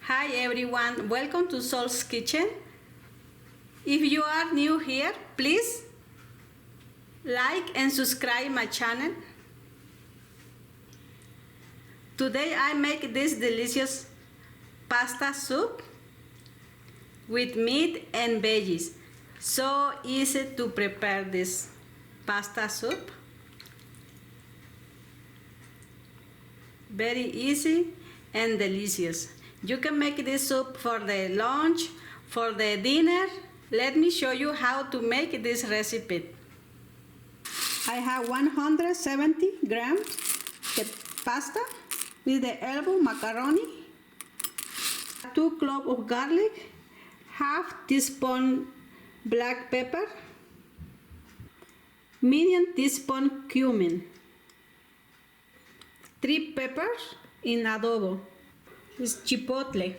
Hi everyone, welcome to Sol's Kitchen. If you are new here, please like and subscribe my channel. Today I make this delicious pasta soup with meat and veggies. So easy to prepare this pasta soup. Very easy and delicious. You can make this soup for the lunch, for the dinner. Let me show you how to make this recipe. I have 170 grams of pasta with the elbow macaroni, 2 cloves of garlic, half teaspoon black pepper, medium teaspoon cumin, 3 peppers in adobo, is chipotle,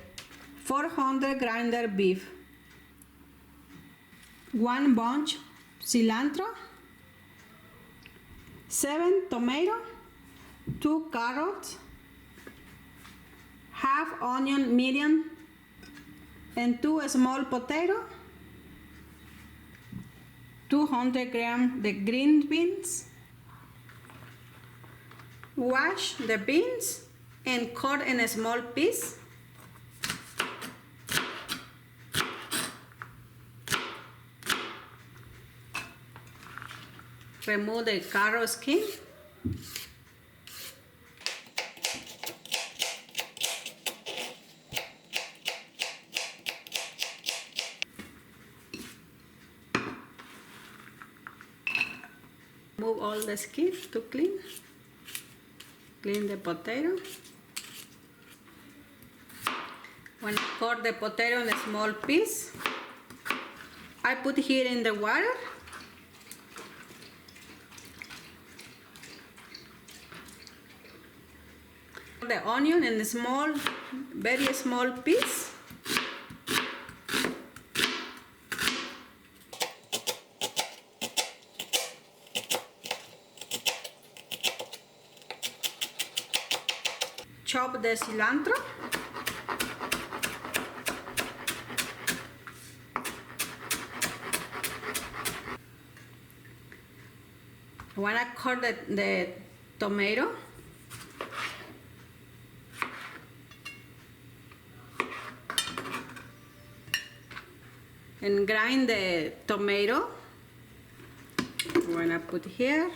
400 grinder beef, 1 bunch cilantro, 7 tomato, 2 carrots, half onion medium, and 2 small potato, 200 grams the green beans. Wash the beans and cut in a small piece. Remove the carrot skin. Remove all the skin to clean. Clean the potato. When I cut the potato in a small piece, I put here in the water. The onion in a small, very small piece. Chop the cilantro. When I cut the tomato, and grind the tomato, when I put here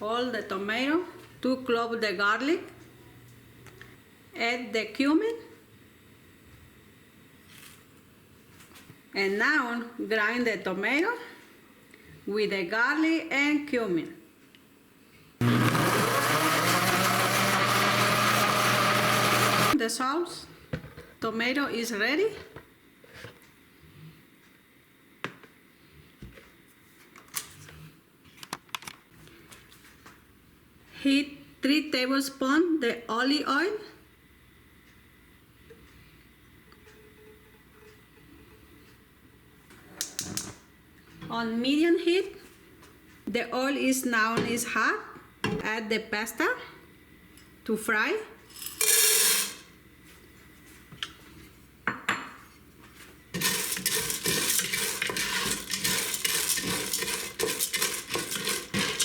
all the tomato, 2 cloves the garlic, add the cumin, and now grind the tomato with the garlic and cumin. The sauce, tomato is ready. Heat 3 tablespoons the olive oil. On medium heat, the oil is now hot. Add the pasta to fry.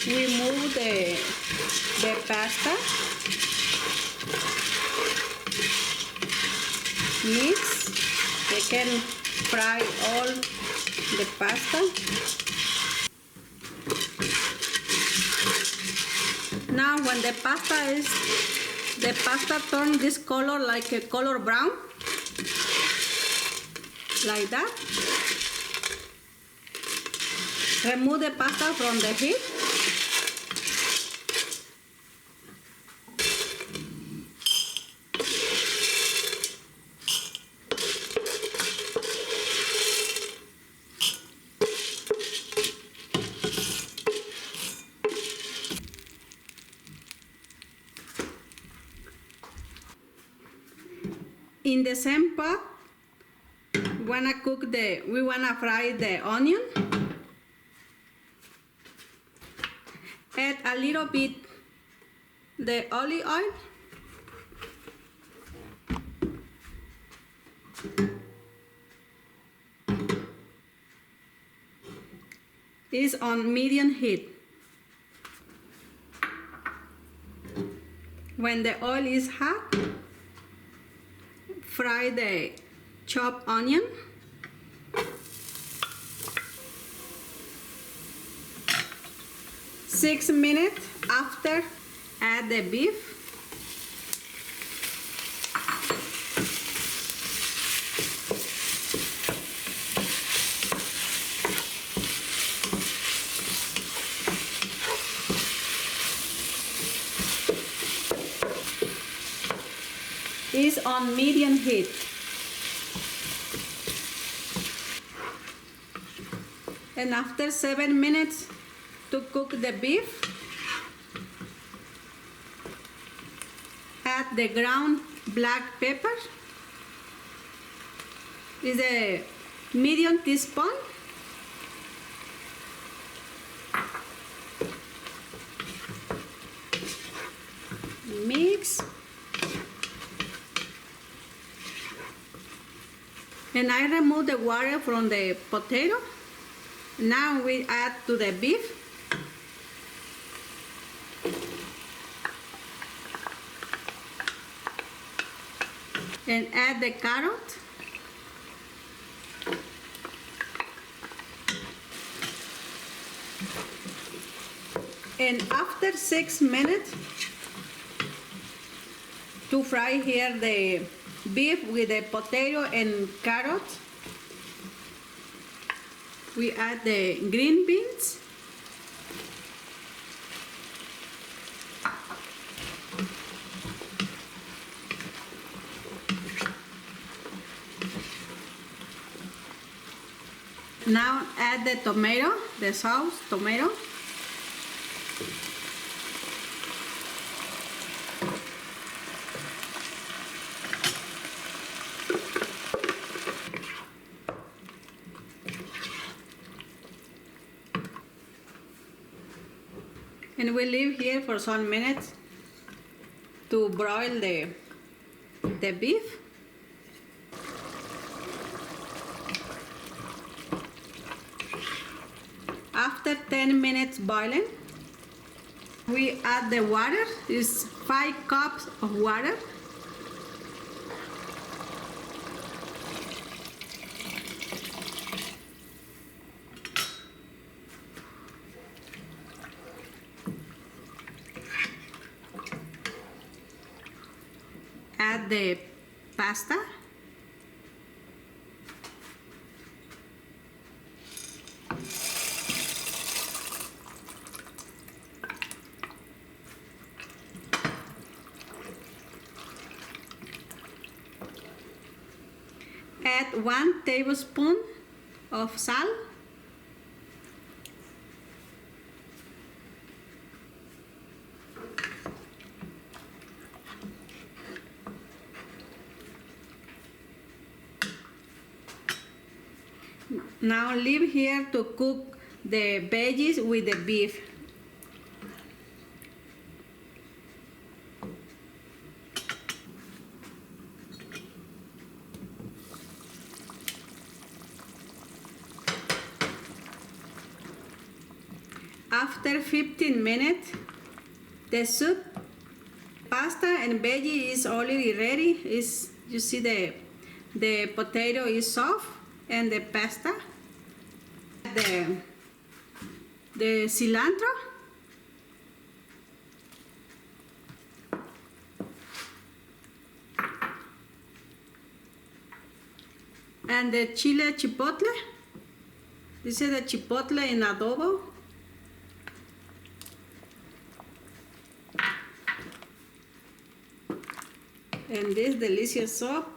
Remove the pasta. Mix. You can fry all the pasta. Now when the pasta turns this color like a color brown, like that, remove the pasta from the heat. In the same pot, we wanna fry the onion. Add a little bit the olive oil. It's on medium heat. When the oil is hot, fry the chopped onion. Six minutes after, add the beef. Is on medium heat. And after 7 minutes to cook the beef, add the ground black pepper. Is a medium teaspoon. Mix. And I remove the water from the potato. Now we add to the beef. And add the carrot. And after 6 minutes, to fry here the beef with the potato and carrot, we add the green beans. Now add the tomato, the sauce tomato. And we leave here for some minutes to broil the beef. After 10 minutes boiling, we add the water. It's 5 cups of water. Add the pasta. Add 1 tablespoon of salt. Now leave here to cook the veggies with the beef. After 15 minutes, the soup, pasta and veggie is already ready. You see the potato is soft and the pasta. The cilantro. And the chile chipotle. This is the chipotle in adobo. And this delicious soup.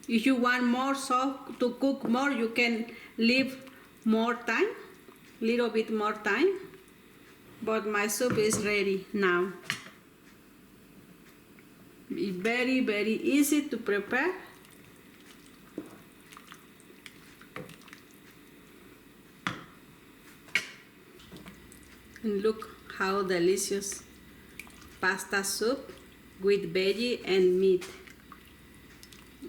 If you want more soup to cook more, you can leave more time, little bit more time. But my soup is ready now. It's very, very easy to prepare. And look how delicious pasta soup with veggie and meat.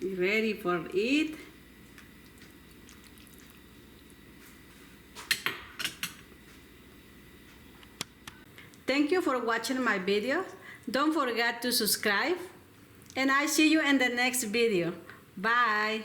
Ready for it. Thank you for watching my video. Don't forget to subscribe. And I see you in the next video. Bye.